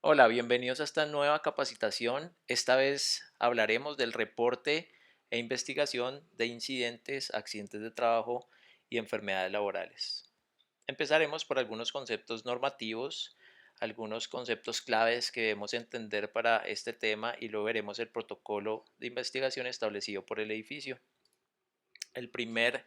Hola, bienvenidos a esta nueva capacitación. Esta vez hablaremos del reporte e investigación de incidentes, accidentes de trabajo y enfermedades laborales. Empezaremos por algunos conceptos normativos, algunos conceptos claves que debemos entender para este tema y luego veremos el protocolo de investigación establecido por el edificio. El primer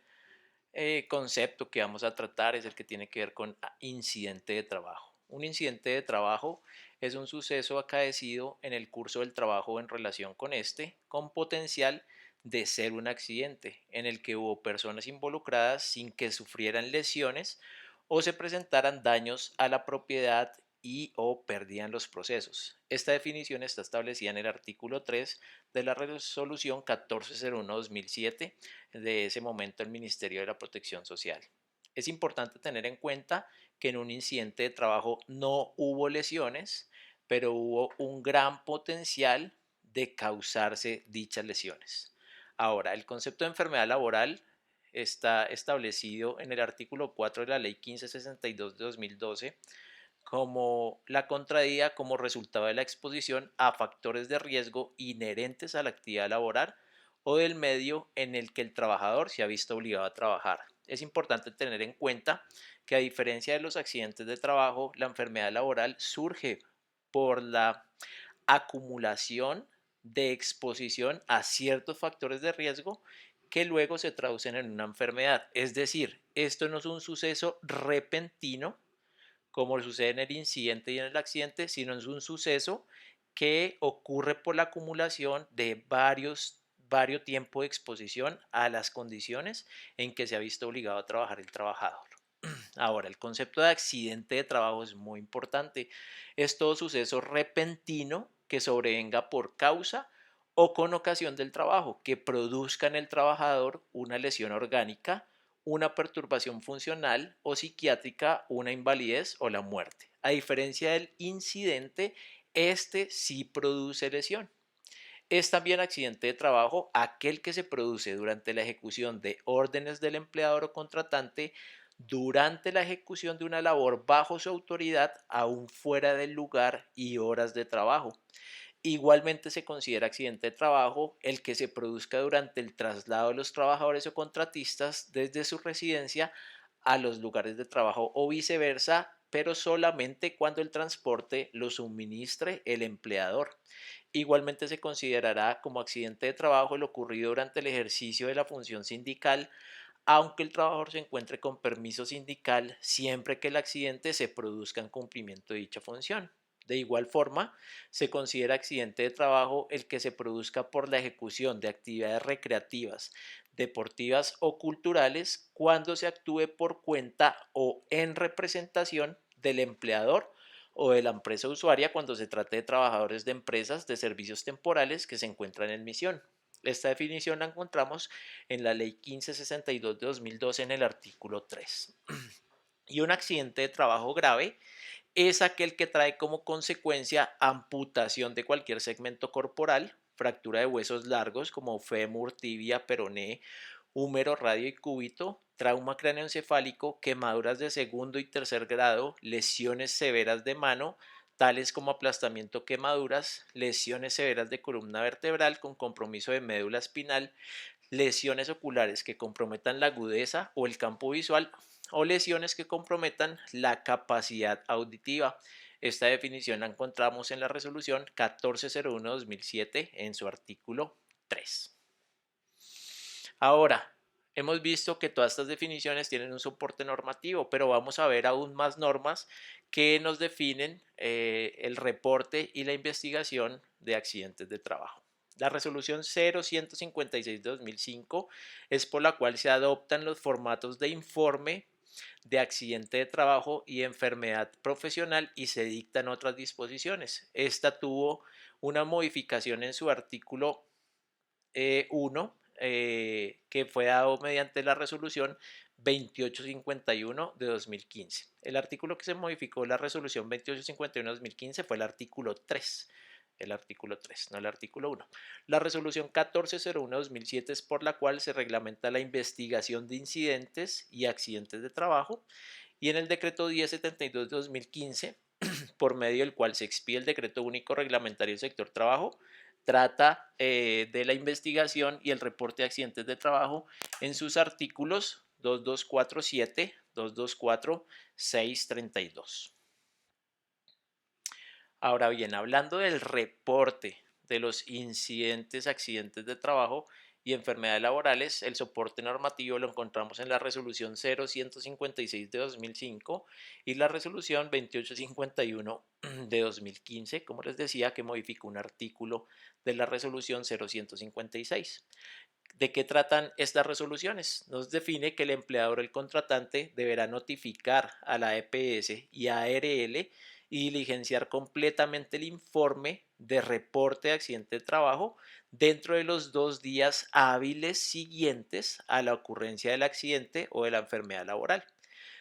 concepto que vamos a tratar es el que tiene que ver con incidente de trabajo. Un incidente de trabajo es un suceso acaecido en el curso del trabajo en relación con este, con potencial de ser un accidente, en el que hubo personas involucradas sin que sufrieran lesiones o se presentaran daños a la propiedad y o perdían los procesos. Esta definición está establecida en el artículo 3 de la resolución 1401-2007 de ese momento el Ministerio de la Protección Social. Es importante tener en cuenta que en un incidente de trabajo no hubo lesiones, pero hubo un gran potencial de causarse dichas lesiones. Ahora, el concepto de enfermedad laboral está establecido en el artículo 4 de la Ley 1562 de 2012 como la contraía como resultado de la exposición a factores de riesgo inherentes a la actividad laboral o del medio en el que el trabajador se ha visto obligado a trabajar. Es importante tener en cuenta que a diferencia de los accidentes de trabajo, la enfermedad laboral surge por la acumulación de exposición a ciertos factores de riesgo que luego se traducen en una enfermedad. Es decir, esto no es un suceso repentino como sucede en el incidente y en el accidente, sino es un suceso que ocurre por la acumulación de varios tiempos de exposición a las condiciones en que se ha visto obligado a trabajar el trabajador. Ahora, el concepto de accidente de trabajo es muy importante. Es todo suceso repentino que sobrevenga por causa o con ocasión del trabajo, que produzca en el trabajador una lesión orgánica, una perturbación funcional o psiquiátrica, una invalidez o la muerte. A diferencia del incidente, este sí produce lesión. Es también accidente de trabajo aquel que se produce durante la ejecución de órdenes del empleador o contratante durante la ejecución de una labor bajo su autoridad, aún fuera del lugar y horas de trabajo. Igualmente se considera accidente de trabajo el que se produzca durante el traslado de los trabajadores o contratistas desde su residencia a los lugares de trabajo o viceversa, pero solamente cuando el transporte lo suministre el empleador. Igualmente se considerará como accidente de trabajo el ocurrido durante el ejercicio de la función sindical, aunque el trabajador se encuentre con permiso sindical siempre que el accidente se produzca en cumplimiento de dicha función. De igual forma, se considera accidente de trabajo el que se produzca por la ejecución de actividades recreativas, deportivas o culturales cuando se actúe por cuenta o en representación del empleador o de la empresa usuaria cuando se trate de trabajadores de empresas de servicios temporales que se encuentran en misión. Esta definición la encontramos en la Ley 1562 de 2012 en el artículo 3. Y un accidente de trabajo grave es aquel que trae como consecuencia amputación de cualquier segmento corporal, fractura de huesos largos como fémur, tibia, peroné, húmero, radio y cúbito, trauma cráneoencefálico, quemaduras de segundo y tercer grado, lesiones severas de mano, tales como aplastamiento, quemaduras, lesiones severas de columna vertebral con compromiso de médula espinal, lesiones oculares que comprometan la agudeza o el campo visual o lesiones que comprometan la capacidad auditiva. Esta definición la encontramos en la resolución 1401-2007 en su artículo 3. Ahora, hemos visto que todas estas definiciones tienen un soporte normativo, pero vamos a ver aún más normas que nos definen el reporte y la investigación de accidentes de trabajo. La resolución 0156 de 2005 es por la cual se adoptan los formatos de informe de accidente de trabajo y enfermedad profesional y se dictan otras disposiciones. Esta tuvo una modificación en su artículo 1 que fue dado mediante la resolución 2851 de 2015. El artículo que se modificó la resolución 2851 de 2015 fue el artículo 3. El artículo 3, no el artículo 1. La resolución 1401 de 2007 es por la cual se reglamenta la investigación de incidentes y accidentes de trabajo y en el decreto 1072 de 2015 por medio del cual se expide el Decreto Único Reglamentario del Sector Trabajo, trata de la investigación y el reporte de accidentes de trabajo en sus artículos 2247, 224, 632. Ahora bien, hablando del reporte de los incidentes, accidentes de trabajo y enfermedades laborales, el soporte normativo lo encontramos en la resolución 0156 de 2005 y la resolución 2851 de 2015, como les decía, que modificó un artículo de la resolución 0156. ¿De qué tratan estas resoluciones? Nos define que el empleador o el contratante deberá notificar a la EPS y a ARL y diligenciar completamente el informe de reporte de accidente de trabajo dentro de los 2 días hábiles siguientes a la ocurrencia del accidente o de la enfermedad laboral.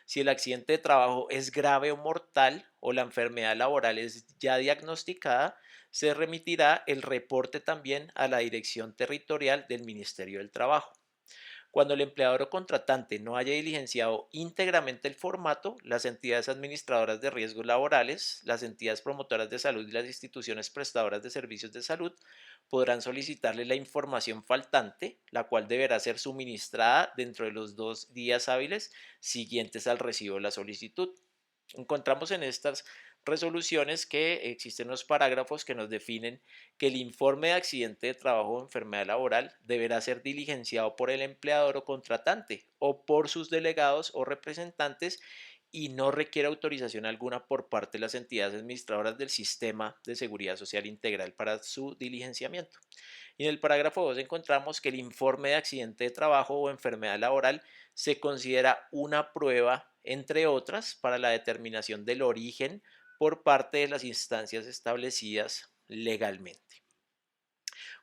Si el accidente de trabajo es grave o mortal o la enfermedad laboral es ya diagnosticada, se remitirá el reporte también a la Dirección Territorial del Ministerio del Trabajo. Cuando el empleador o contratante no haya diligenciado íntegramente el formato, las entidades administradoras de riesgos laborales, las entidades promotoras de salud y las instituciones prestadoras de servicios de salud podrán solicitarle la información faltante, la cual deberá ser suministrada dentro de los 2 días hábiles siguientes al recibo de la solicitud. Encontramos en estas resoluciones que existen los parágrafos que nos definen que el informe de accidente de trabajo o enfermedad laboral deberá ser diligenciado por el empleador o contratante o por sus delegados o representantes y no requiere autorización alguna por parte de las entidades administradoras del Sistema de Seguridad Social Integral para su diligenciamiento. Y en el parágrafo 2 encontramos que el informe de accidente de trabajo o enfermedad laboral se considera una prueba, entre otras, para la determinación del origen por parte de las instancias establecidas legalmente.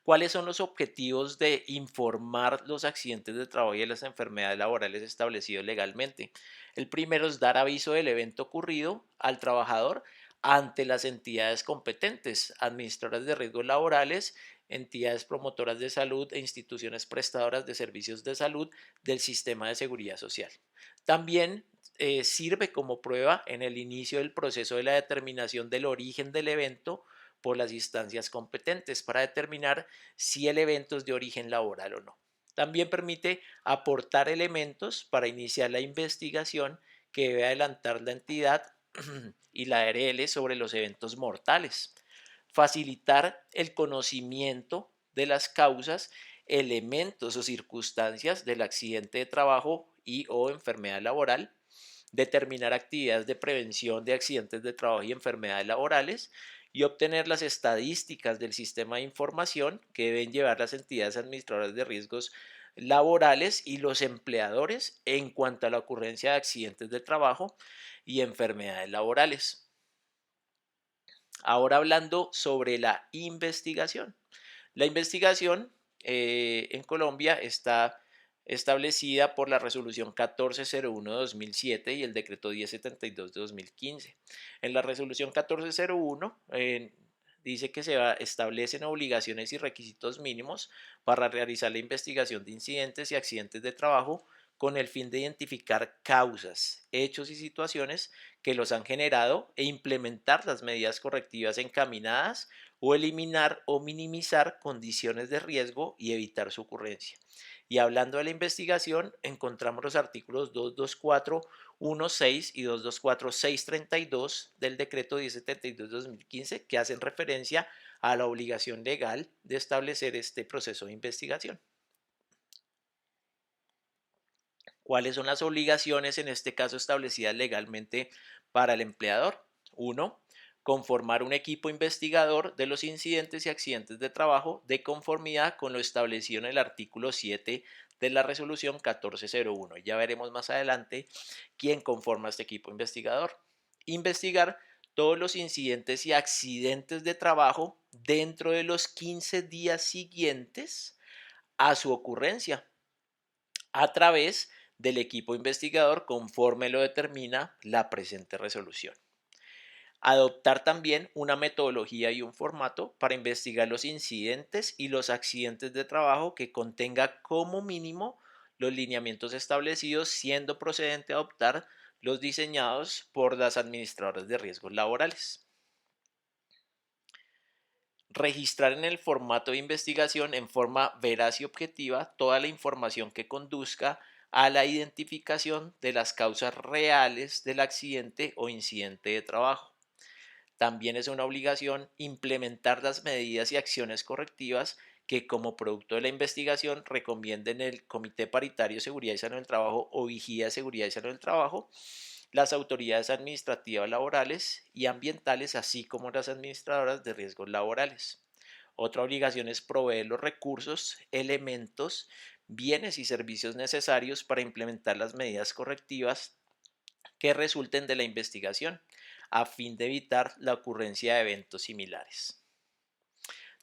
¿Cuáles son los objetivos de informar los accidentes de trabajo y las enfermedades laborales establecidos legalmente? El primero es dar aviso del evento ocurrido al trabajador ante las entidades competentes, administradoras de riesgos laborales, entidades promotoras de salud e instituciones prestadoras de servicios de salud del sistema de seguridad social. También sirve como prueba en el inicio del proceso de la determinación del origen del evento por las instancias competentes para determinar si el evento es de origen laboral o no. También permite aportar elementos para iniciar la investigación que debe adelantar la entidad y la ARL sobre los eventos mortales. Facilitar el conocimiento de las causas, elementos o circunstancias del accidente de trabajo y o enfermedad laboral. Determinar actividades de prevención de accidentes de trabajo y enfermedades laborales y obtener las estadísticas del sistema de información que deben llevar las entidades administradoras de riesgos laborales y los empleadores en cuanto a la ocurrencia de accidentes de trabajo y enfermedades laborales. Ahora hablando sobre la investigación. La investigación en Colombia está establecida por la resolución 1401 de 2007 y el decreto 1072 de 2015. En la resolución 1401 dice que establecen obligaciones y requisitos mínimos para realizar la investigación de incidentes y accidentes de trabajo con el fin de identificar causas, hechos y situaciones que los han generado e implementar las medidas correctivas encaminadas o eliminar o minimizar condiciones de riesgo y evitar su ocurrencia. Y hablando de la investigación, encontramos los artículos 224.1.6 y 224.632 del decreto 1072 de 2015 que hacen referencia a la obligación legal de establecer este proceso de investigación. ¿Cuáles son las obligaciones en este caso establecidas legalmente para el empleador? 1. Conformar un equipo investigador de los incidentes y accidentes de trabajo de conformidad con lo establecido en el artículo 7 de la resolución 1401. Ya veremos más adelante quién conforma este equipo investigador. Investigar todos los incidentes y accidentes de trabajo dentro de los 15 días siguientes a su ocurrencia a través del equipo investigador conforme lo determina la presente resolución. Adoptar también una metodología y un formato para investigar los incidentes y los accidentes de trabajo que contenga como mínimo los lineamientos establecidos, siendo procedente adoptar los diseñados por las administradoras de riesgos laborales. Registrar en el formato de investigación en forma veraz y objetiva toda la información que conduzca a la identificación de las causas reales del accidente o incidente de trabajo. También es una obligación implementar las medidas y acciones correctivas que como producto de la investigación recomienden el Comité Paritario de Seguridad y Salud del Trabajo o Vigía de Seguridad y Salud del Trabajo, las autoridades administrativas laborales y ambientales, así como las administradoras de riesgos laborales. Otra obligación es proveer los recursos, elementos, bienes y servicios necesarios para implementar las medidas correctivas que resulten de la investigación, a fin de evitar la ocurrencia de eventos similares.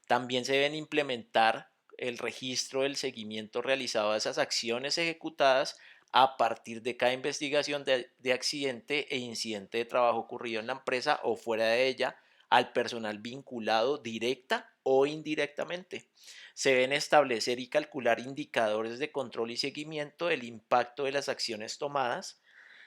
También se deben implementar el registro del seguimiento realizado a esas acciones ejecutadas a partir de cada investigación de accidente e incidente de trabajo ocurrido en la empresa o fuera de ella al personal vinculado directa o indirectamente. Se deben establecer y calcular indicadores de control y seguimiento del impacto de las acciones tomadas.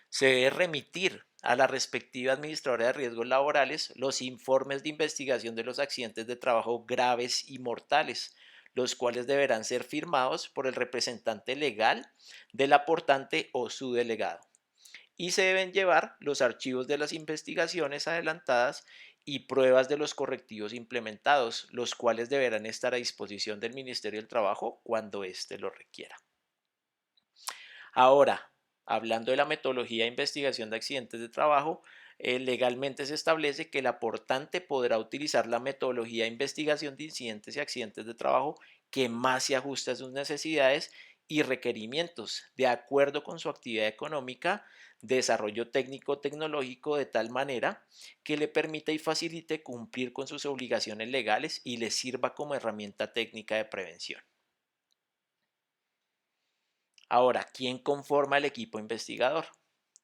Se debe remitir a la respectiva administradora de riesgos laborales los informes de investigación de los accidentes de trabajo graves y mortales, los cuales deberán ser firmados por el representante legal del aportante o su delegado. Y se deben llevar los archivos de las investigaciones adelantadas y pruebas de los correctivos implementados, los cuales deberán estar a disposición del Ministerio del Trabajo cuando éste lo requiera. Ahora, hablando de la metodología de investigación de accidentes de trabajo, legalmente se establece que el aportante podrá utilizar la metodología de investigación de incidentes y accidentes de trabajo que más se ajuste a sus necesidades y requerimientos, de acuerdo con su actividad económica, desarrollo técnico-tecnológico, de tal manera que le permita y facilite cumplir con sus obligaciones legales y le sirva como herramienta técnica de prevención. Ahora, ¿quién conforma el equipo investigador?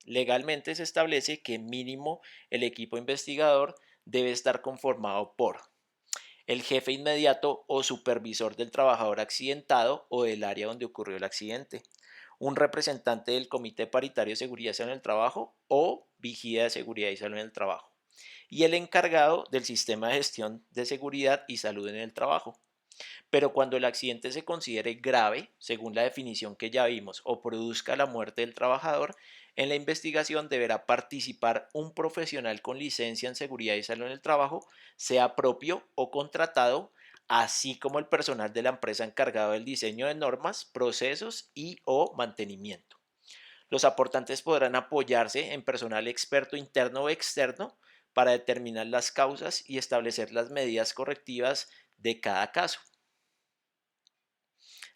Legalmente se establece que mínimo el equipo investigador debe estar conformado por el jefe inmediato o supervisor del trabajador accidentado o del área donde ocurrió el accidente, un representante del Comité Paritario de Seguridad y Salud en el Trabajo o Vigía de Seguridad y Salud en el Trabajo, y el encargado del sistema de gestión de seguridad y salud en el trabajo. Pero cuando el accidente se considere grave, según la definición que ya vimos, o produzca la muerte del trabajador, en la investigación deberá participar un profesional con licencia en seguridad y salud en el trabajo, sea propio o contratado, así como el personal de la empresa encargado del diseño de normas, procesos y o mantenimiento. Los aportantes podrán apoyarse en personal experto interno o externo para determinar las causas y establecer las medidas correctivas de cada caso.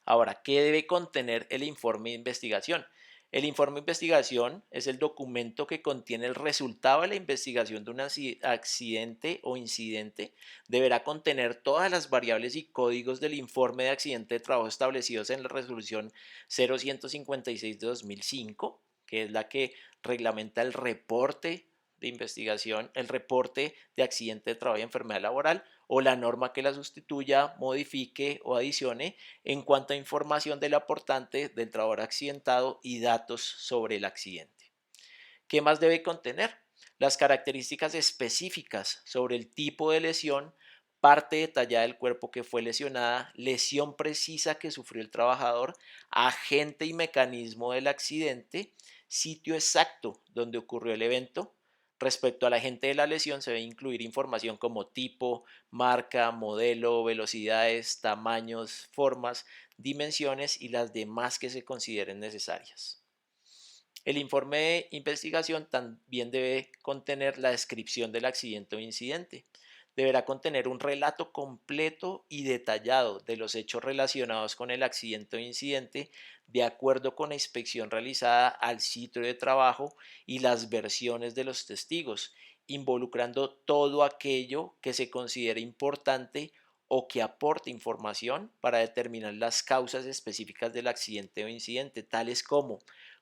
Ahora, ¿qué debe contener el informe de investigación? El informe de investigación es el documento que contiene el resultado de la investigación de un accidente o incidente. Deberá contener todas las variables y códigos del informe de accidente de trabajo establecidos en la resolución 0156 de 2005, que es la que reglamenta el reporte de investigación, el reporte de accidente de trabajo y enfermedad laboral, o la norma que la sustituya, modifique o adicione en cuanto a información del aportante, del trabajador accidentado y datos sobre el accidente. ¿Qué más debe contener? Las características específicas sobre el tipo de lesión, parte detallada del cuerpo que fue lesionada, lesión precisa que sufrió el trabajador, agente y mecanismo del accidente, sitio exacto donde ocurrió el evento. Respecto al agente de la lesión, se debe incluir información como tipo, marca, modelo, velocidades, tamaños, formas, dimensiones y las demás que se consideren necesarias. El informe de investigación también debe contener la descripción del accidente o incidente. Deberá contener un relato completo y detallado de los hechos relacionados con el accidente o incidente, de acuerdo con la inspección realizada al sitio de trabajo y las versiones de los testigos, involucrando todo aquello que se considere importante o que aporte información para determinar las causas específicas del accidente o incidente, tales como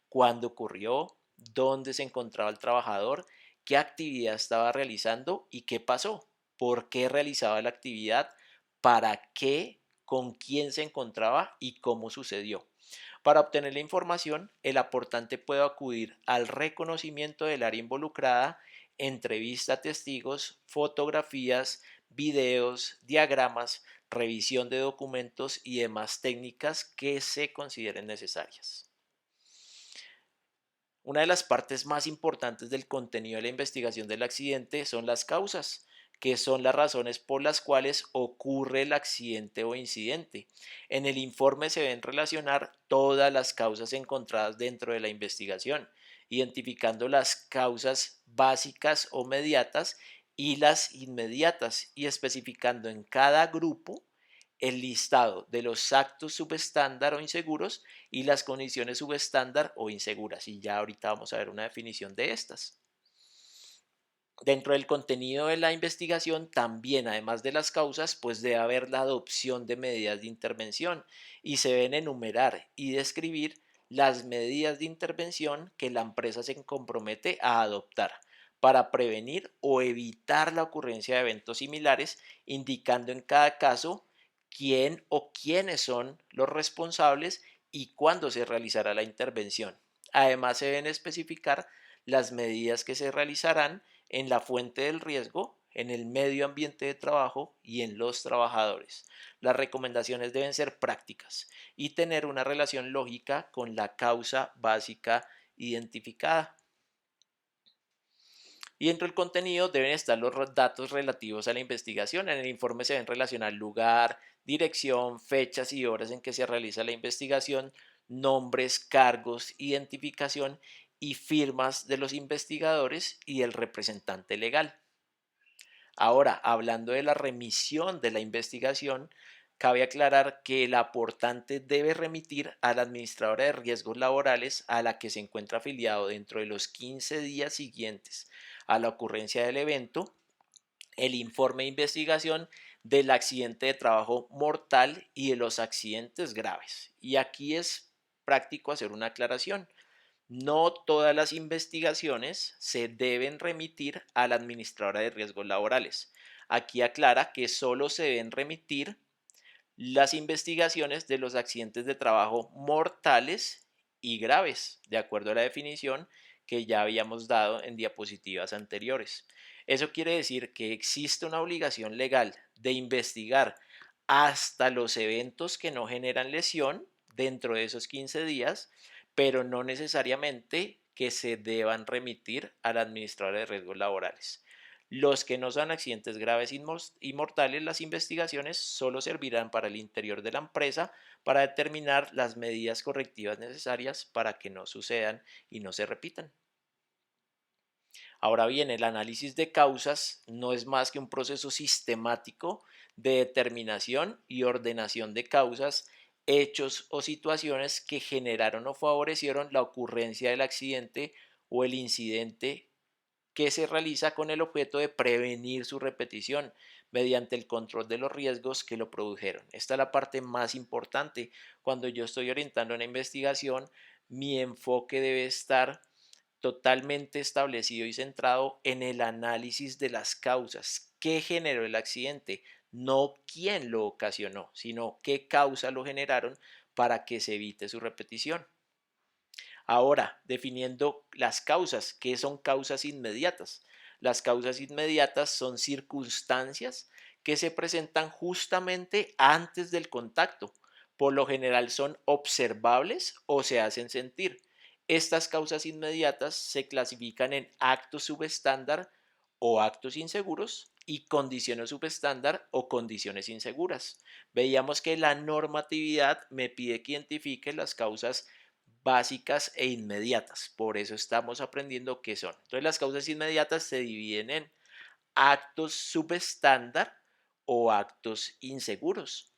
cuándo ocurrió, dónde se encontraba el trabajador, qué actividad estaba realizando y qué pasó, por qué realizaba la actividad, para qué, con quién se encontraba y cómo sucedió. Para obtener la información, el aportante puede acudir al reconocimiento del área involucrada, entrevista a testigos, fotografías, videos, diagramas, revisión de documentos y demás técnicas que se consideren necesarias. Una de las partes más importantes del contenido de la investigación del accidente son las causas, que son las razones por las cuales ocurre el accidente o incidente. En el informe se deben relacionar todas las causas encontradas dentro de la investigación, identificando las causas básicas o mediatas y las inmediatas y especificando en cada grupo el listado de los actos subestándar o inseguros y las condiciones subestándar o inseguras. Y ya ahorita vamos a ver una definición de estas. Dentro del contenido de la investigación también, además de las causas, pues debe haber la adopción de medidas de intervención y se deben enumerar y describir las medidas de intervención que la empresa se compromete a adoptar para prevenir o evitar la ocurrencia de eventos similares, indicando en cada caso quién o quiénes son los responsables y cuándo se realizará la intervención. Además, se deben especificar las medidas que se realizarán en la fuente del riesgo, en el medio ambiente de trabajo y en los trabajadores. Las recomendaciones deben ser prácticas y tener una relación lógica con la causa básica identificada. Y dentro del contenido deben estar los datos relativos a la investigación. En el informe se deben relacionar lugar, dirección, fechas y horas en que se realiza la investigación, nombres, cargos, identificación y firmas de los investigadores y del representante legal. Ahora, hablando de la remisión de la investigación, cabe aclarar que el aportante debe remitir a la administradora de riesgos laborales a la que se encuentra afiliado dentro de los 15 días siguientes a la ocurrencia del evento el informe de investigación del accidente de trabajo mortal y de los accidentes graves. Y aquí es práctico hacer una aclaración. No todas las investigaciones se deben remitir a la administradora de riesgos laborales. Aquí aclara que solo se deben remitir las investigaciones de los accidentes de trabajo mortales y graves, de acuerdo a la definición que ya habíamos dado en diapositivas anteriores. Eso quiere decir que existe una obligación legal de investigar hasta los eventos que no generan lesión dentro de esos 15 días, pero no necesariamente que se deban remitir al administrador de riesgos laborales. Los que no son accidentes graves y mortales, las investigaciones solo servirán para el interior de la empresa para determinar las medidas correctivas necesarias para que no sucedan y no se repitan. Ahora bien, el análisis de causas no es más que un proceso sistemático de determinación y ordenación de causas, hechos o situaciones que generaron o favorecieron la ocurrencia del accidente o el incidente que se realiza con el objeto de prevenir su repetición mediante el control de los riesgos que lo produjeron. Esta es la parte más importante. Cuando yo estoy orientando una investigación, mi enfoque debe estar totalmente establecido y centrado en el análisis de las causas. ¿Qué generó el accidente? No quién lo ocasionó, sino qué causa lo generaron para que se evite su repetición. Ahora, definiendo las causas, ¿qué son causas inmediatas? Las causas inmediatas son circunstancias que se presentan justamente antes del contacto. Por lo general son observables o se hacen sentir. Estas causas inmediatas se clasifican en actos subestándar o actos inseguros y condiciones subestándar o condiciones inseguras. Veíamos que la normatividad me pide que identifique las causas básicas e inmediatas. Por eso estamos aprendiendo qué son. Entonces las causas inmediatas se dividen en actos subestándar o actos inseguros.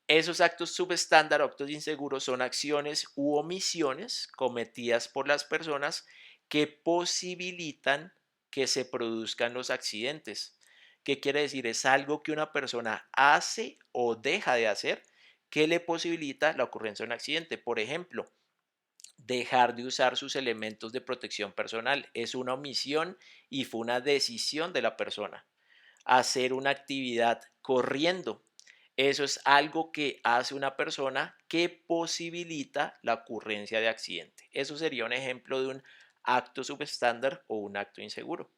Esos actos subestándar o actos inseguros son acciones u omisiones cometidas por las personas que posibilitan que se produzcan los accidentes. ¿Qué quiere decir? Es algo que una persona hace o deja de hacer que le posibilita la ocurrencia de un accidente. Por ejemplo, dejar de usar sus elementos de protección personal. Es una omisión y fue una decisión de la persona. Hacer una actividad corriendo. Eso es algo que hace una persona que posibilita la ocurrencia de accidente. Eso sería un ejemplo de un acto subestándar o un acto inseguro.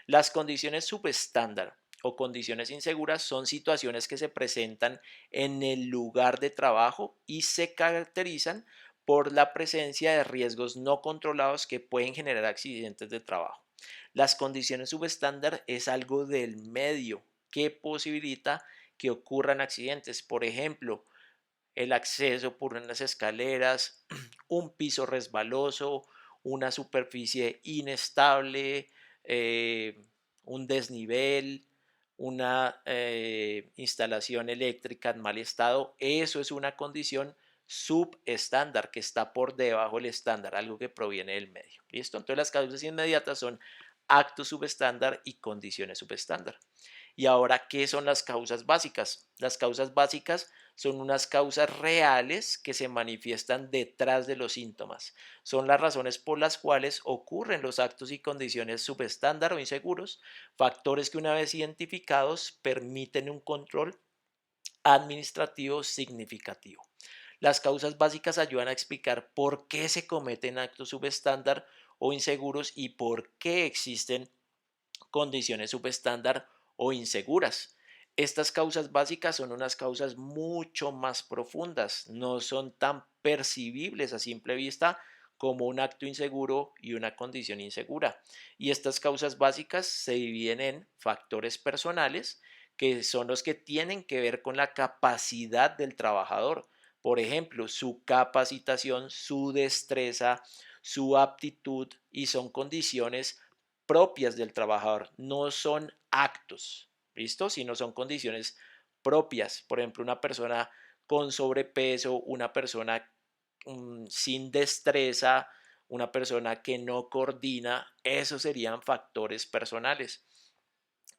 Las condiciones subestándar o condiciones inseguras son situaciones que se presentan en el lugar de trabajo y se caracterizan por la presencia de riesgos no controlados que pueden generar accidentes de trabajo. Las condiciones subestándar es algo del medio que posibilita que ocurran accidentes. Por ejemplo, el acceso por unas escaleras, un piso resbaloso, una superficie inestable, un desnivel, una instalación eléctrica en mal estado. Eso es una condición subestándar que está por debajo del estándar, algo que proviene del medio. ¿Listo? Entonces las causas inmediatas son actos subestándar y condiciones subestándar. Y ahora, ¿qué son las causas básicas? Las causas básicas son unas causas reales que se manifiestan detrás de los síntomas. Son las razones por las cuales ocurren los actos y condiciones subestándar o inseguros, factores que una vez identificados permiten un control administrativo significativo. Las causas básicas ayudan a explicar por qué se cometen actos subestándar o inseguros y por qué existen condiciones subestándar o inseguras. Estas causas básicas son unas causas mucho más profundas, no son tan percibibles a simple vista como un acto inseguro y una condición insegura. Y estas causas básicas se dividen en factores personales, que son los que tienen que ver con la capacidad del trabajador. Por ejemplo, su capacitación, su destreza, su aptitud, y son condiciones propias del trabajador, no son actos, ¿listo? Sino son condiciones propias. Por ejemplo, una persona con sobrepeso, una persona sin destreza, una persona que no coordina, esos serían factores personales.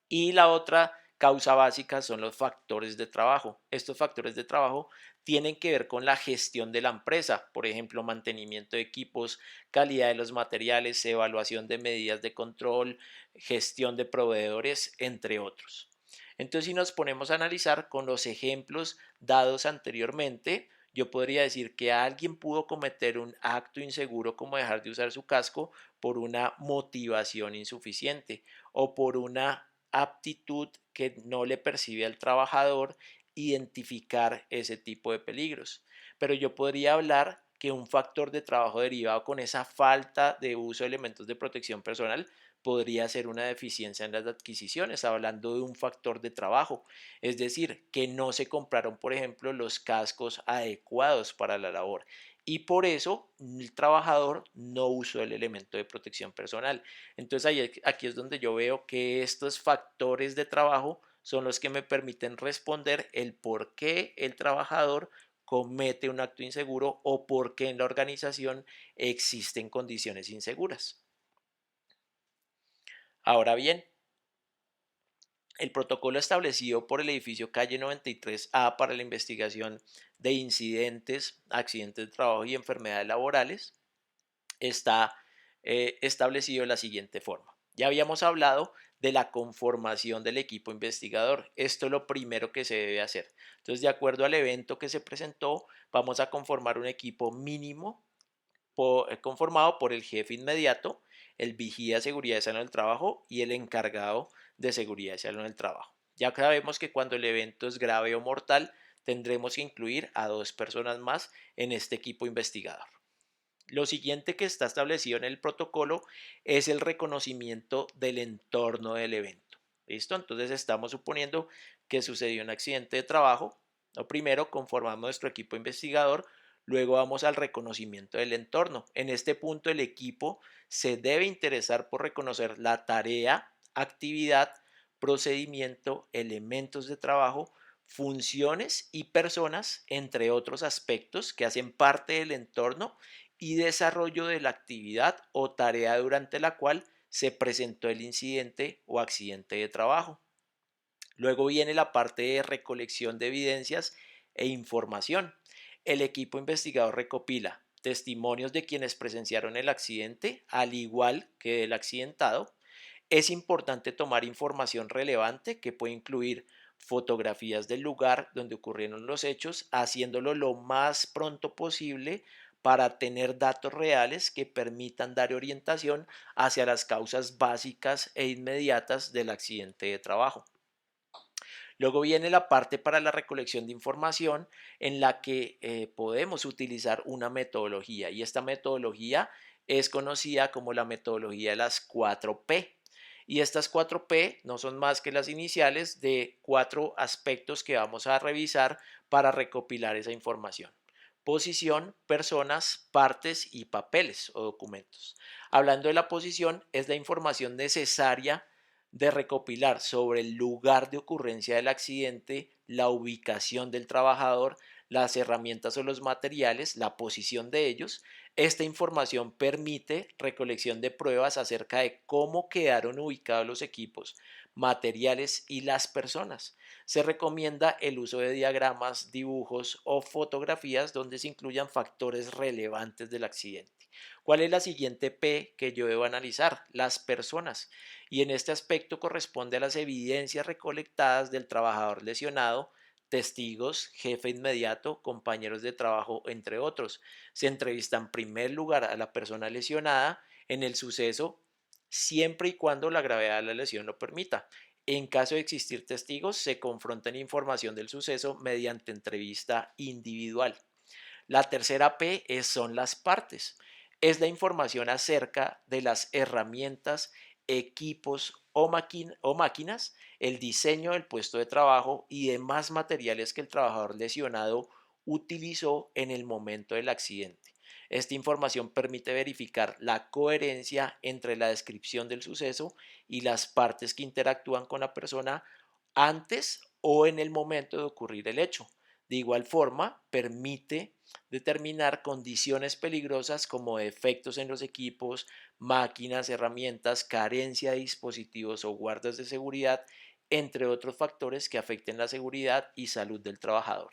Y la otra causa básica son los factores de trabajo. Estos factores de trabajo tienen que ver con la gestión de la empresa, por ejemplo, mantenimiento de equipos, calidad de los materiales, evaluación de medidas de control, gestión de proveedores, entre otros. Entonces, si nos ponemos a analizar con los ejemplos dados anteriormente, yo podría decir que alguien pudo cometer un acto inseguro como dejar de usar su casco por una motivación insuficiente o por una aptitud que no le percibe al trabajador identificar ese tipo de peligros. Pero yo podría hablar que un factor de trabajo derivado con esa falta de uso de elementos de protección personal podría ser una deficiencia en las adquisiciones, hablando de un factor de trabajo, es decir, que no se compraron, por ejemplo, los cascos adecuados para la labor y por eso el trabajador no usó el elemento de protección personal. Entonces aquí es donde yo veo que estos factores de trabajo son los que me permiten responder el por qué el trabajador comete un acto inseguro o por qué en la organización existen condiciones inseguras. Ahora bien, el protocolo establecido por el edificio Calle 93A para la investigación de incidentes, accidentes de trabajo y enfermedades laborales está establecido de la siguiente forma. Ya habíamos hablado de la conformación del equipo investigador. Esto es lo primero que se debe hacer. Entonces, de acuerdo al evento que se presentó, vamos a conformar un equipo mínimo conformado por el jefe inmediato, el vigía de seguridad y salud del trabajo y el encargado de seguridad y salud del trabajo. Ya sabemos que cuando el evento es grave o mortal, tendremos que incluir a 2 personas más en este equipo investigador. Lo siguiente que está establecido en el protocolo es el reconocimiento del entorno del evento. ¿Listo? Entonces estamos suponiendo que sucedió un accidente de trabajo. Lo primero, conformamos nuestro equipo investigador, luego vamos al reconocimiento del entorno. En este punto el equipo se debe interesar por reconocer la tarea, actividad, procedimiento, elementos de trabajo, funciones y personas, entre otros aspectos que hacen parte del entorno y desarrollo de la actividad o tarea durante la cual se presentó el incidente o accidente de trabajo. Luego viene la parte de recolección de evidencias e información. El equipo investigador recopila testimonios de quienes presenciaron el accidente, al igual que del accidentado. Es importante tomar información relevante que puede incluir fotografías del lugar donde ocurrieron los hechos, haciéndolo lo más pronto posible para tener datos reales que permitan dar orientación hacia las causas básicas e inmediatas del accidente de trabajo. Luego viene la parte para la recolección de información en la que podemos utilizar una metodología y esta metodología es conocida como la metodología de las 4P. Y estas 4P no son más que las iniciales de 4 aspectos que vamos a revisar para recopilar esa información: posición, personas, partes y papeles o documentos. Hablando de la posición, es la información necesaria de recopilar sobre el lugar de ocurrencia del accidente, la ubicación del trabajador, las herramientas o los materiales, la posición de ellos. Esta información permite recolección de pruebas acerca de cómo quedaron ubicados los equipos, materiales y las personas. Se recomienda el uso de diagramas, dibujos o fotografías donde se incluyan factores relevantes del accidente. ¿Cuál es la siguiente P que yo debo analizar? Las personas. Y en este aspecto corresponde a las evidencias recolectadas del trabajador lesionado, testigos, jefe inmediato, compañeros de trabajo, entre otros. Se entrevista en primer lugar a la persona lesionada en el suceso siempre y cuando la gravedad de la lesión lo permita. En caso de existir testigos, se confrontan información del suceso mediante entrevista individual. La tercera P son las partes. Es la información acerca de las herramientas, equipos o máquinas, el diseño del puesto de trabajo y demás materiales que el trabajador lesionado utilizó en el momento del accidente. Esta información permite verificar la coherencia entre la descripción del suceso y las partes que interactúan con la persona antes o en el momento de ocurrir el hecho. De igual forma, permite determinar condiciones peligrosas como defectos en los equipos, máquinas, herramientas, carencia de dispositivos o guardas de seguridad, entre otros factores que afecten la seguridad y salud del trabajador.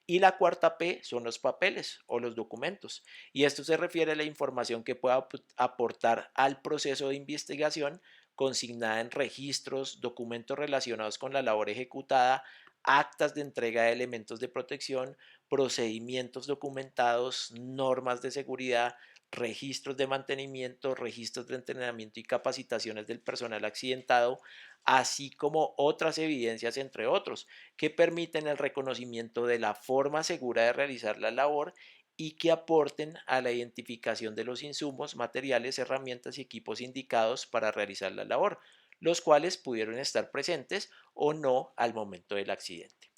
Y la cuarta P son los papeles o los documentos. Y esto se refiere a la información que pueda aportar al proceso de investigación consignada en registros, documentos relacionados con la labor ejecutada, actas de entrega de elementos de protección, procedimientos documentados, normas de seguridad, registros de mantenimiento, registros de entrenamiento y capacitaciones del personal accidentado, así como otras evidencias, entre otros, que permiten el reconocimiento de la forma segura de realizar la labor y que aporten a la identificación de los insumos, materiales, herramientas y equipos indicados para realizar la labor, los cuales pudieron estar presentes o no al momento del accidente.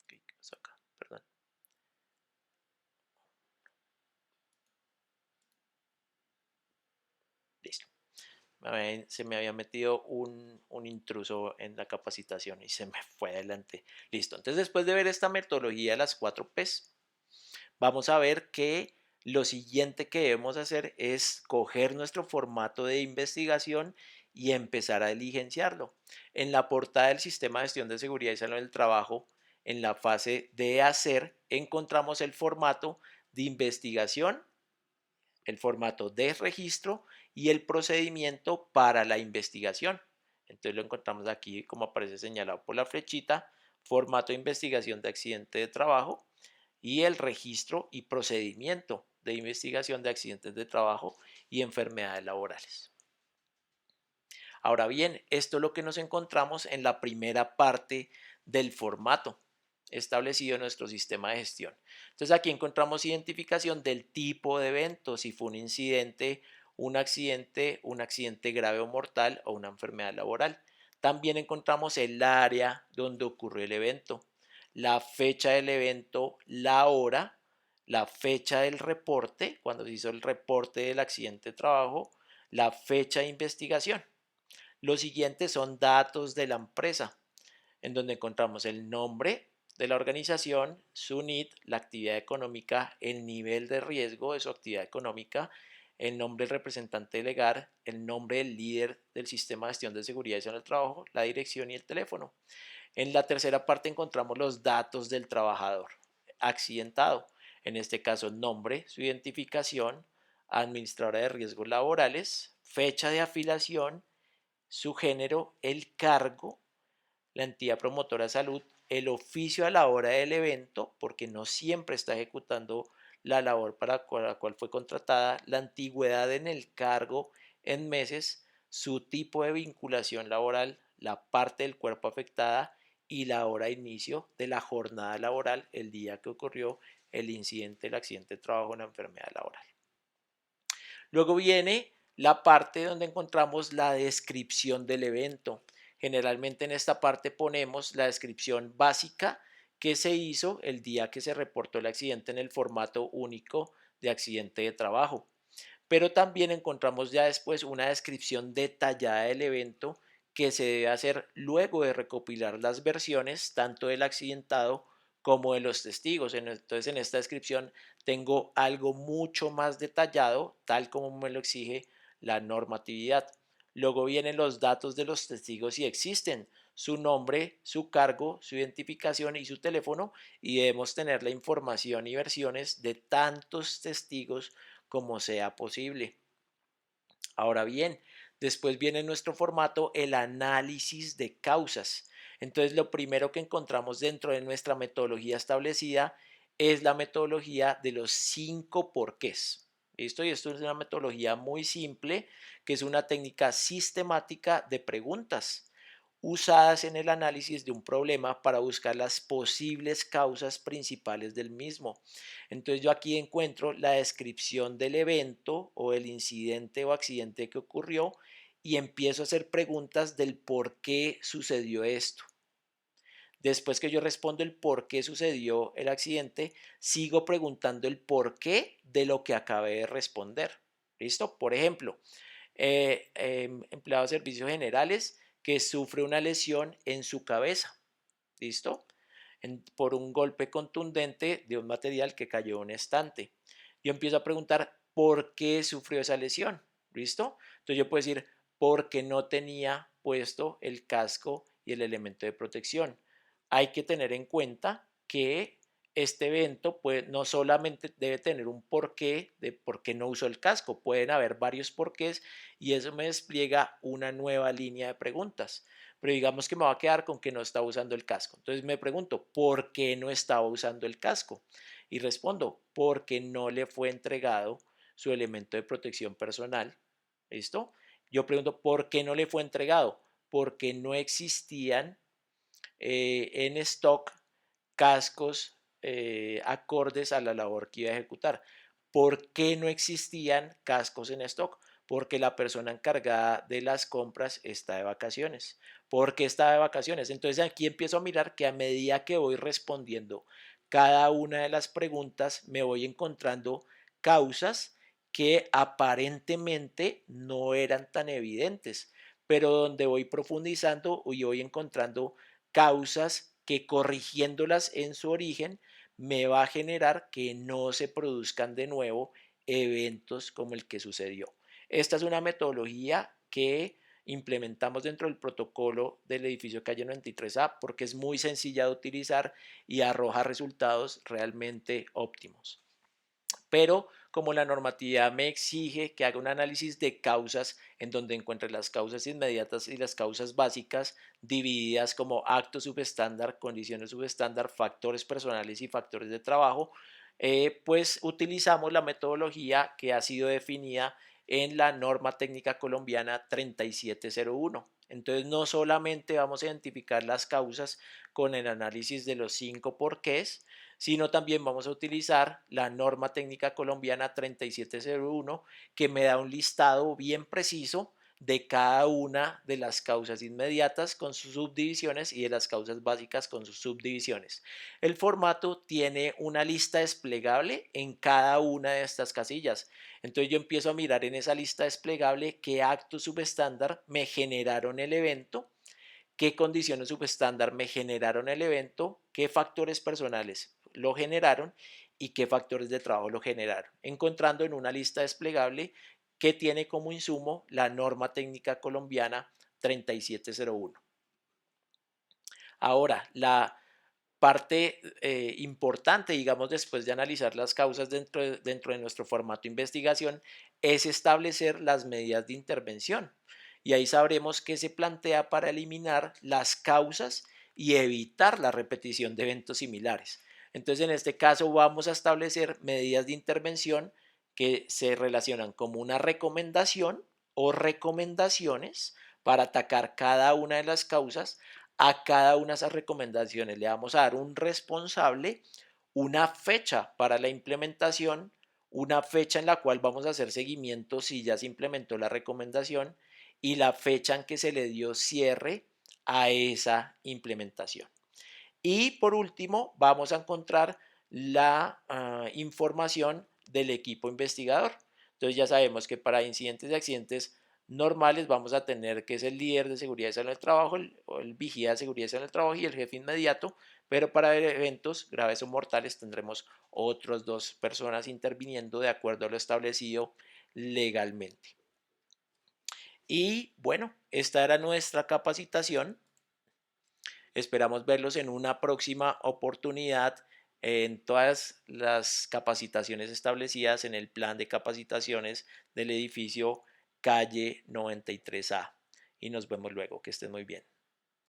¿Qué pasó acá? Perdón. Listo. Se me había metido un intruso en la capacitación y se me fue adelante. Listo. Entonces, después de ver esta metodología de las 4Ps, vamos a ver que lo siguiente que debemos hacer es coger nuestro formato de investigación y empezar a diligenciarlo. En la portada del Sistema de Gestión de Seguridad y Salud del Trabajo, en la fase de hacer, encontramos el formato de investigación, el formato de registro y el procedimiento para la investigación. Entonces lo encontramos aquí como aparece señalado por la flechita: formato de investigación de accidente de trabajo y el registro y procedimiento de investigación de accidentes de trabajo y enfermedades laborales. Ahora bien, esto es lo que nos encontramos en la primera parte del formato establecido en nuestro sistema de gestión. Entonces aquí encontramos identificación del tipo de evento, si fue un incidente, un accidente grave o mortal o una enfermedad laboral. También encontramos el área donde ocurrió el evento, la fecha del evento, la hora, la fecha del reporte, cuando se hizo el reporte del accidente de trabajo, la fecha de investigación. Los siguientes son datos de la empresa, en donde encontramos el nombre de la organización, su NIT, la actividad económica, el nivel de riesgo de su actividad económica, el nombre del representante legal, el nombre del líder del sistema de gestión de seguridad y salud del trabajo, la dirección y el teléfono. En la tercera parte encontramos los datos del trabajador accidentado, en este caso nombre, su identificación, administradora de riesgos laborales, fecha de afiliación, su género, el cargo, la entidad promotora de salud, el oficio a la hora del evento, porque no siempre está ejecutando la labor para la cual fue contratada, la antigüedad en el cargo en meses, su tipo de vinculación laboral, la parte del cuerpo afectada y la hora de inicio de la jornada laboral, el día que ocurrió el incidente, el accidente de trabajo o la enfermedad laboral. Luego viene la parte donde encontramos la descripción del evento. Generalmente en esta parte ponemos la descripción básica que se hizo el día que se reportó el accidente en el formato único de accidente de trabajo. Pero también encontramos ya después una descripción detallada del evento que se debe hacer luego de recopilar las versiones tanto del accidentado como de los testigos. Entonces en esta descripción tengo algo mucho más detallado, tal como me lo exige la normatividad. Luego vienen los datos de los testigos si existen, su nombre, su cargo, su identificación y su teléfono, y debemos tener la información y versiones de tantos testigos como sea posible. Ahora bien, después viene en nuestro formato el análisis de causas. Entonces, lo primero que encontramos dentro de nuestra metodología establecida es la metodología de los 5 porqués. ¿Listo? Y esto es una metodología muy simple, que es una técnica sistemática de preguntas usadas en el análisis de un problema para buscar las posibles causas principales del mismo. Entonces yo aquí encuentro la descripción del evento o el incidente o accidente que ocurrió y empiezo a hacer preguntas del por qué sucedió esto. Después que yo respondo el por qué sucedió el accidente, sigo preguntando el por qué de lo que acabé de responder. ¿Listo? Por ejemplo, empleado de servicios generales que sufre una lesión en su cabeza. ¿Listo? Por un golpe contundente de un material que cayó en un estante. Yo empiezo a preguntar por qué sufrió esa lesión. ¿Listo? Entonces yo puedo decir porque no tenía puesto el casco y el elemento de protección. Hay que tener en cuenta que este evento no solamente debe tener un porqué de por qué no usó el casco, pueden haber varios porqués y eso me despliega una nueva línea de preguntas. Pero digamos que me va a quedar con que no estaba usando el casco. Entonces me pregunto, ¿por qué no estaba usando el casco? Y respondo, porque no le fue entregado su elemento de protección personal. ¿Listo? Yo pregunto, ¿por qué no le fue entregado? Porque no existían en stock cascos acordes a la labor que iba a ejecutar. ¿Por qué no existían cascos en stock? Porque la persona encargada de las compras está de vacaciones. ¿Por qué está de vacaciones? Entonces aquí empiezo a mirar que a medida que voy respondiendo cada una de las preguntas, me voy encontrando causas que aparentemente no eran tan evidentes, pero donde voy profundizando y voy encontrando causas que corrigiéndolas en su origen me va a generar que no se produzcan de nuevo eventos como el que sucedió. Esta es una metodología que implementamos dentro del protocolo del edificio calle 93A porque es muy sencilla de utilizar y arroja resultados realmente óptimos. Pero como la normatividad me exige que haga un análisis de causas en donde encuentre las causas inmediatas y las causas básicas divididas como actos subestándar, condiciones subestándar, factores personales y factores de trabajo, pues utilizamos la metodología que ha sido definida en la norma técnica colombiana 3701. Entonces no solamente vamos a identificar las causas con el análisis de los 5 porqués, sino también vamos a utilizar la norma técnica colombiana 3701 que me da un listado bien preciso de cada una de las causas inmediatas con sus subdivisiones y de las causas básicas con sus subdivisiones. El formato tiene una lista desplegable en cada una de estas casillas. Entonces yo empiezo a mirar en esa lista desplegable qué actos subestándar me generaron el evento, qué condiciones subestándar me generaron el evento, qué factores personales lo generaron y qué factores de trabajo lo generaron, encontrando en una lista desplegable que tiene como insumo la norma técnica colombiana 3701. Ahora, la parte importante, digamos, después de analizar las causas dentro de nuestro formato de investigación, es establecer las medidas de intervención. Y ahí sabremos qué se plantea para eliminar las causas y evitar la repetición de eventos similares. Entonces, en este caso vamos a establecer medidas de intervención que se relacionan como una recomendación o recomendaciones para atacar cada una de las causas. A cada una de esas recomendaciones le vamos a dar un responsable, una fecha para la implementación, una fecha en la cual vamos a hacer seguimiento si ya se implementó la recomendación y la fecha en que se le dio cierre a esa implementación. Y por último, vamos a encontrar la información del equipo investigador. Entonces ya sabemos que para incidentes y accidentes normales vamos a tener que es el líder de seguridad y salud en el trabajo, el vigía de seguridad y salud en el trabajo y el jefe inmediato, pero para eventos graves o mortales tendremos otras dos personas interviniendo de acuerdo a lo establecido legalmente. Y bueno, esta era nuestra capacitación. Esperamos verlos en una próxima oportunidad en todas las capacitaciones establecidas en el plan de capacitaciones del edificio calle 93A. Y nos vemos luego. Que estén muy bien.